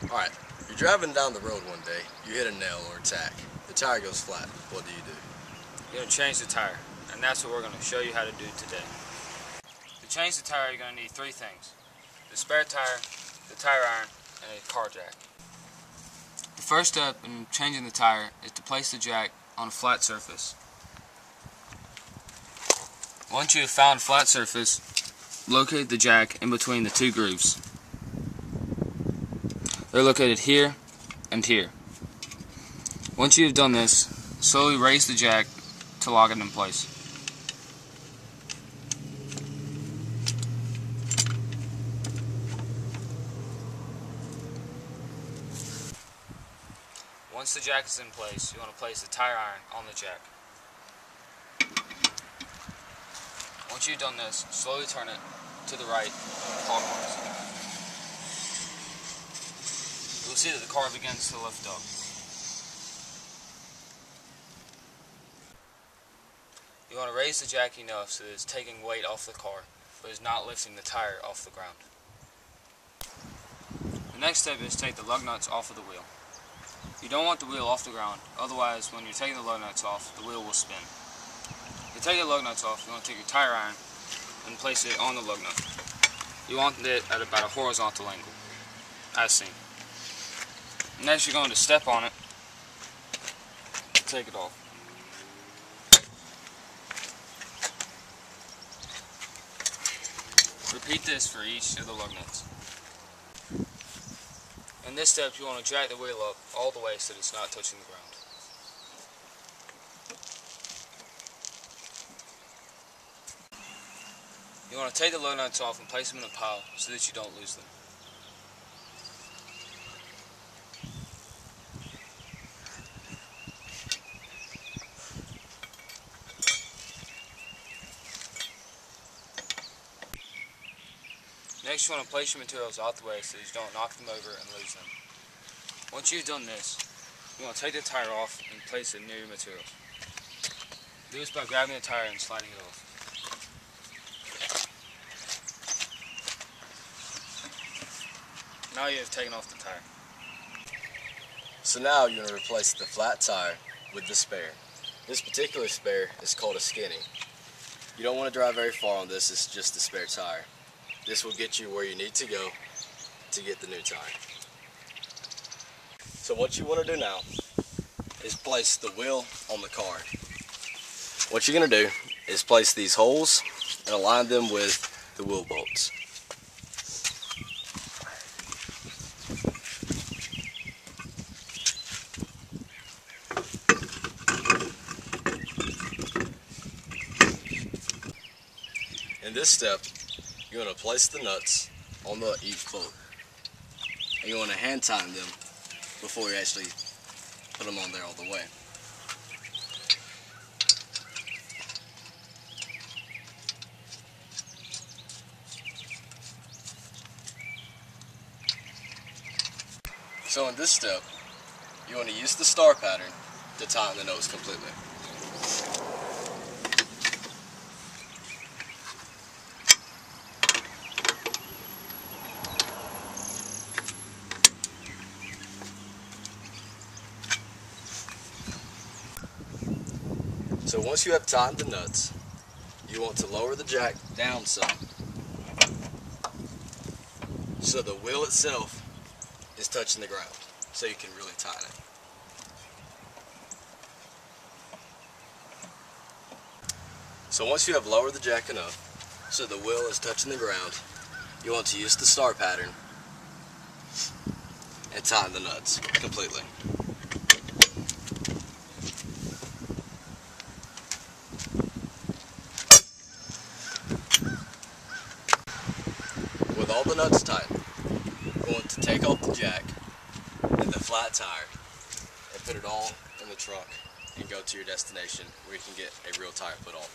Alright, you're driving down the road one day, you hit a nail or a tack, the tire goes flat. What do? You're going to change the tire, and that's what we're going to show you how to do today. To change the tire, you're going to need three things: the spare tire, the tire iron, and a car jack. The first step in changing the tire is to place the jack on a flat surface. Once you have found a flat surface, locate the jack in between the two grooves. They're located here and here. Once you have done this, slowly raise the jack to lock it in place. Once the jack is in place, you want to place the tire iron on the jack. Once you've done this, slowly turn it to the right clockwise. You'll see that the car begins to lift up. You want to raise the jack enough so that it's taking weight off the car, but is not lifting the tire off the ground. The next step is to take the lug nuts off of the wheel. You don't want the wheel off the ground, otherwise when you're taking the lug nuts off, the wheel will spin. To take the lug nuts off, you want to take your tire iron and place it on the lug nut. You want it at about a horizontal angle, as seen. Next, you're going to step on it, take it off. Repeat this for each of the lug nuts. In this step, you want to jack the wheel up all the way so that it's not touching the ground. You want to take the lug nuts off and place them in a pile so that you don't lose them. Next, you want to place your materials out the way so that you don't knock them over and lose them. Once you've done this, you want to take the tire off and place it near your materials. Do this by grabbing the tire and sliding it off. Now you have taken off the tire. So now you're going to replace the flat tire with the spare. This particular spare is called a skinny. You don't want to drive very far on this, it's just the spare tire. This will get you where you need to go to get the new tire. So what you want to do now is place the wheel on the car. What you're going to do is place these holes and align them with the wheel bolts. In this step, you're going to place the nuts on each bolt, and you want to hand tighten them before you actually put them on there all the way. So in this step, you want to use the star pattern to tighten the nose completely. So once you have tightened the nuts, you want to lower the jack down some so the wheel itself is touching the ground so you can really tighten it. So once you have lowered the jack enough so the wheel is touching the ground, you want to use the star pattern and tighten the nuts completely. With all the nuts tightened, you're going to take off the jack and the flat tire and put it all in the trunk and go to your destination where you can get a real tire put on.